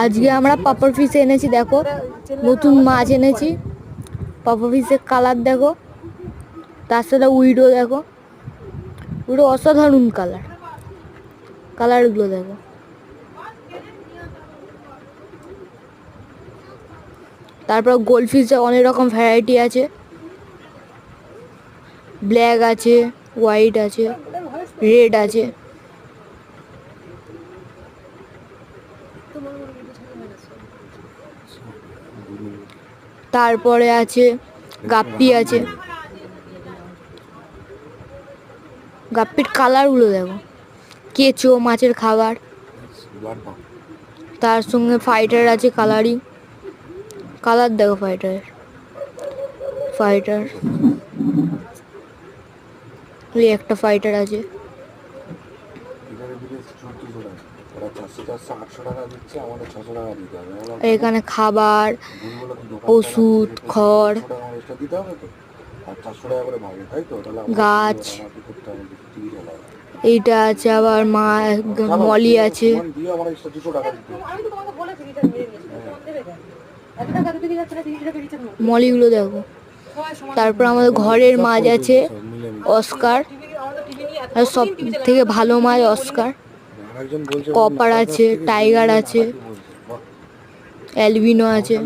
আজকে আমরা পাপড় ফিশ এনেছি, দেখো নতুন মাছ এনেছি। পাপড় ফিশের কালার দেখো, তার সাথে উইডো দেখো, উইডো অসাধারণ কালারগুলো দেখো। তারপর গোল্ডফিশ অনেক রকম ভ্যারাইটি আছে, ব্ল্যাক আছে, হোয়াইট আছে, রেড আছে। তারপরে আছে গাপ্পি আছে, গাপ্পির কালারগুলো দেখো। কেঁচো মাছের খাবার, তার সঙ্গে ফাইটার আছে কালারিং, কালার দেখো ফাইটার এই একটা ফাইটার আছে। এখানে খাবার, ওষুধ, খড়, গাছ। এইটা আছে আবার মলি আছে। মলিগুলো দেখো। তারপর আমাদের ঘরের মাছ আছে অস্কার, আর সব থেকে ভালো মাছ অস্কার। কপার আছে, টাইগার আছে, অ্যালবিনো আছে।